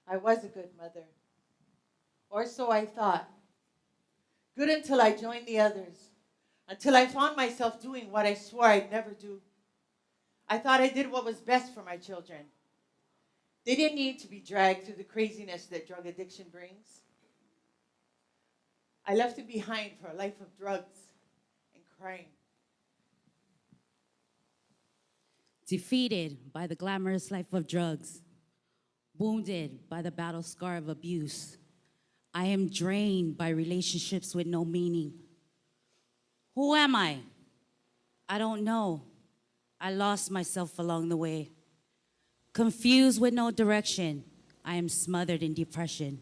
I was a good mother. Or so I thought. Good until I joined the others. Until I found myself doing what I swore I'd never do. I thought I did what was best for my children. They didn't need to be dragged through the craziness that drug addiction brings. I left it behind for a life of drugs and crime. Defeated by the glamorous life of drugs, wounded by the battle scar of abuse. I am drained by relationships with no meaning. Who am I? I don't know. I lost myself along the way. Confused with no direction, I am smothered in depression.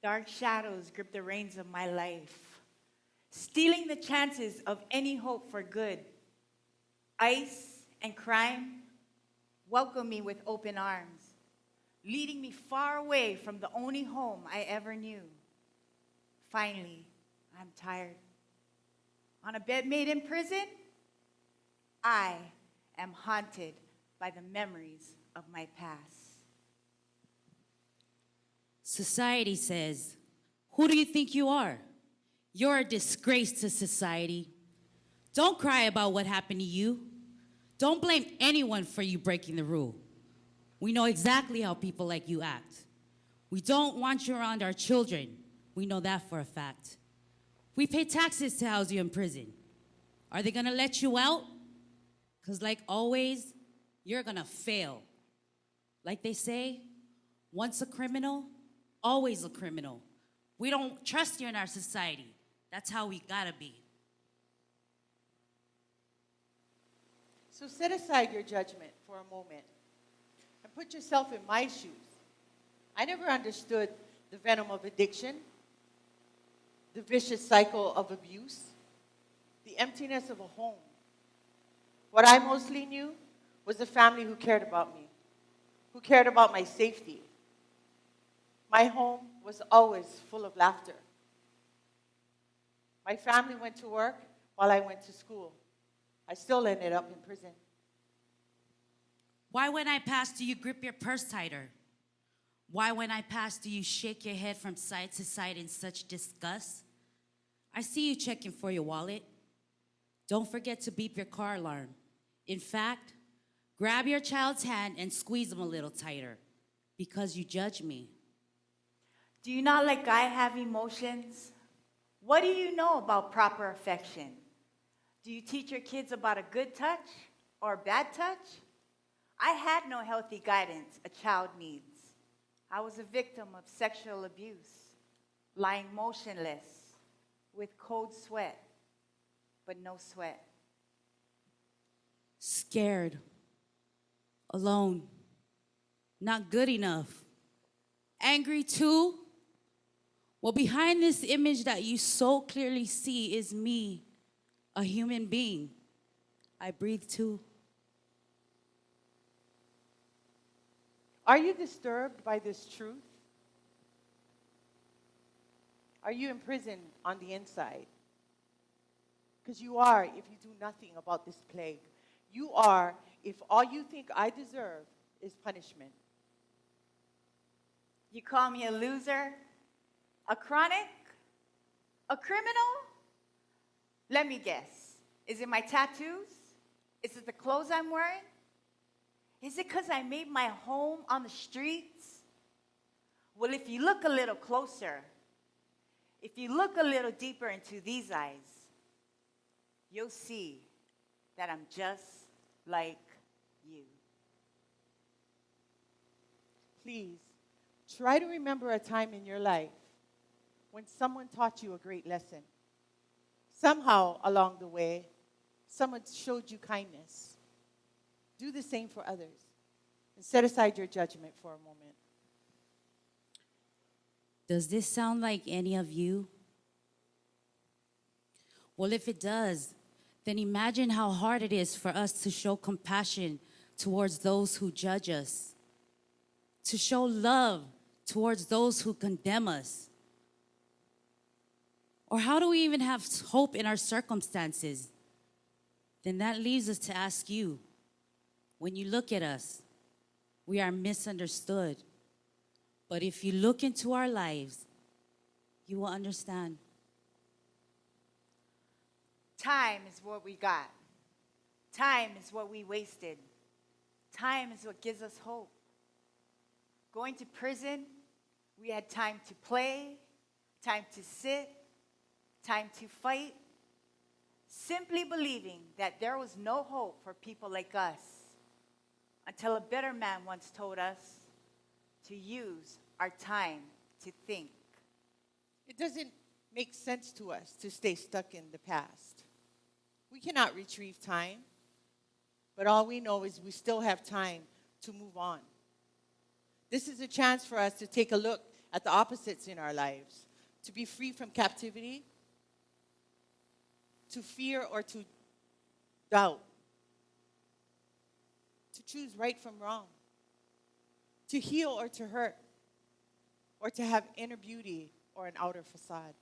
Dark shadows grip the reins of my life, stealing the chances of any hope for good. Ice and crime welcome me with open arms, leading me far away from the only home I ever knew. Finally, I'm tired. On a bed made in prison, I am haunted by the memories of my past. Society says, who do you think you are? You're a disgrace to society. Don't cry about what happened to you. Don't blame anyone for you breaking the rule. We know exactly how people like you act. We don't want you around our children. We know that for a fact. We pay taxes to house you in prison. Are they gonna let you out? Because like always, you're gonna fail. Like they say, once a criminal, always a criminal. We don't trust you in our society. That's how we gotta be. So set aside your judgment for a moment and put yourself in my shoes. I never understood the venom of addiction, the vicious cycle of abuse, the emptiness of a home. What I mostly knew was a family who cared about me, who cared about my safety. My home was always full of laughter. My family went to work while I went to school. I still ended up in prison. Why when I pass do you grip your purse tighter? Why when I pass do you shake your head from side to side in such disgust? I see you checking for your wallet. Don't forget to beep your car alarm. In fact, grab your child's hand and squeeze them a little tighter because you judge me. Do you not like I have emotions? What do you know about proper affection? Do you teach your kids about a good touch or a bad touch? I had no healthy guidance a child needs. I was a victim of sexual abuse, lying motionless with cold sweat, but no sweat. Scared, alone, not good enough, angry too. Well, behind this image that you so clearly see is me, a human being. I breathe too. Are you disturbed by this truth? Are you imprisoned on the inside? Because you are if you do nothing about this plague. You are if all you think I deserve is punishment. You call me a loser, a chronic, a criminal? Let me guess. Is it my tattoos? Is it the clothes I'm wearing? Is it because I made my home on the streets? Well, if you look a little closer, if you look a little deeper into these eyes, you'll see that I'm just like you. Please, try to remember a time in your life when someone taught you a great lesson. Somehow along the way, someone showed you kindness. Do the same for others. And set aside your judgment for a moment. Does this sound like any of you? Well, if it does, then imagine how hard it is for us to show compassion towards those who judge us, to show love towards those who condemn us. Or how do we even have hope in our circumstances? Then that leaves us to ask you, when you look at us, we are misunderstood. But if you look into our lives, you will understand. Time is what we got. Time is what we wasted. Time is what gives us hope. Going to prison, we had time to play, time to sit, time to fight, simply believing that there was no hope for people like us, until a better man once told us to use our time to think. It doesn't make sense to us to stay stuck in the past. We cannot retrieve time, but all we know is we still have time to move on. This is a chance for us to take a look at the opposites in our lives, to be free from captivity, to fear or to doubt, to choose right from wrong, to heal or to hurt, or to have inner beauty or an outer facade.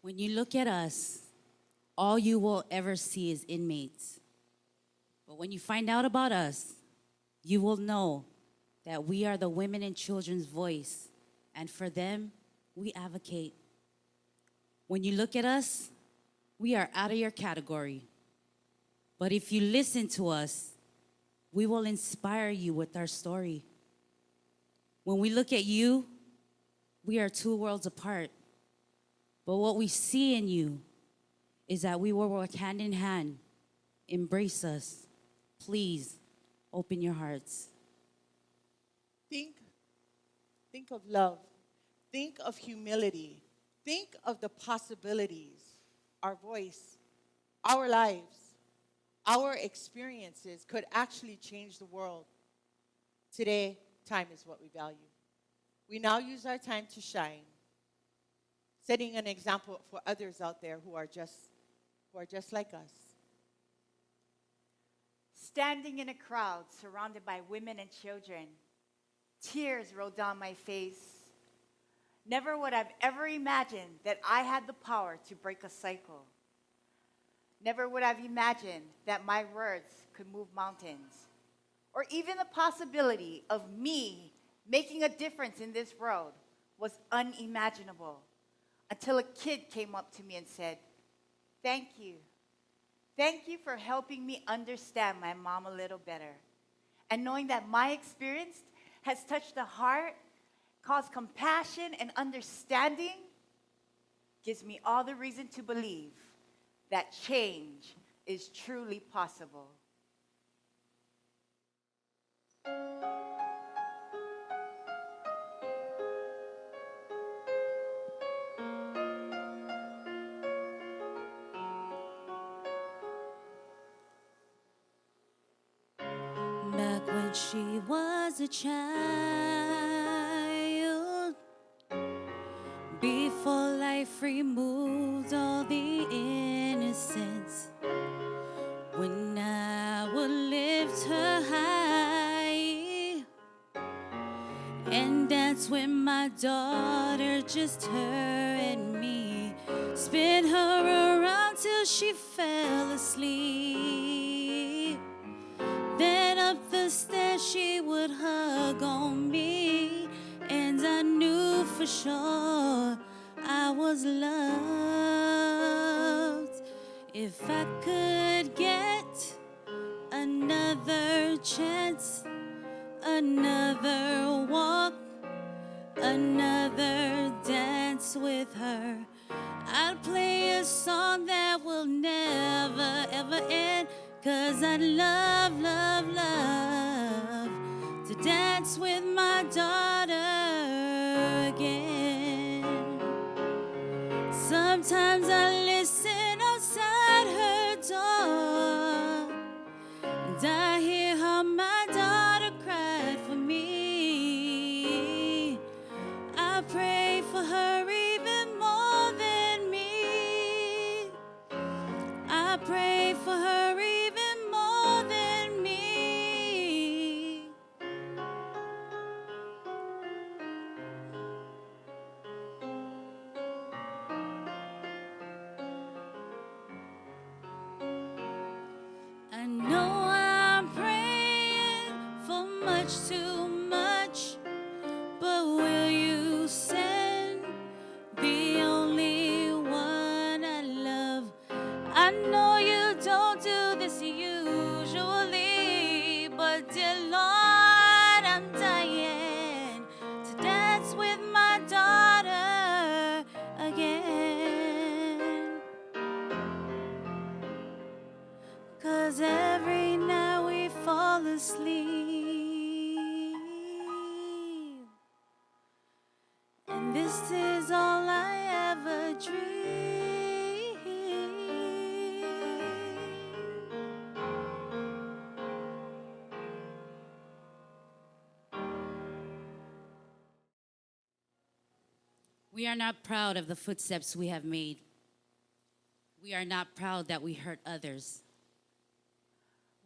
When you look at us, all you will ever see is inmates. But when you find out about us, you will know that we are the women and children's voice, and for them, we advocate. When you look at us, we are out of your category. But if you listen to us, we will inspire you with our story. When we look at you, we are two worlds apart. But what we see in you is that we will work hand in hand. Embrace us. Please, open your hearts. Think of love. Think of humility. Think of the possibilities. Our voice, our lives, our experiences could actually change the world. Today, time is what we value. We now use our time to shine, setting an example for others out there who are just like us. Standing in a crowd surrounded by women and children, tears rolled down my face. Never would I've ever imagined that I had the power to break a cycle. Never would I've imagined that my words could move mountains, or even the possibility of me making a difference in this world was unimaginable, until a kid came up to me and said, "Thank you. Thank you for helping me understand my mom a little better." And knowing that my experience has touched the heart, caused compassion and understanding, gives me all the reason to believe that change is truly possible. Back when she was a child, before life removed all the innocence, when I would lift her high and dance with my daughter, just her and me, spin her around till she fell asleep. Then up the stairs she would hug on me, and I knew for sure I was loved. If I could get another chance, another walk, another dance with her, I'd play a song that will never ever end. 'Cause I'd love, love, love to dance with my daughter again. Sometimes I listen outside her door, and I hear how my daughter cried for me. I pray for her even more than me. I pray for her even more than me. I know I'm dream. We are not proud of the footsteps we have made. We are not proud that we hurt others.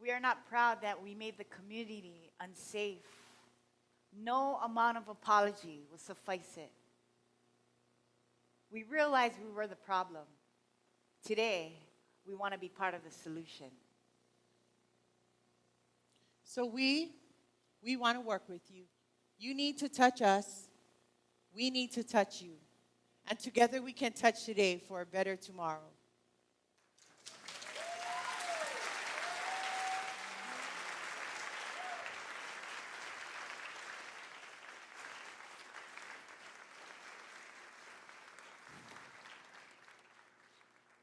We are not proud that we made the community unsafe. No amount of apology will suffice it. We realized we were the problem. Today, we want to be part of the solution. So we want to work with you. You need to touch us. We need to touch you. And together we can touch today for a better tomorrow.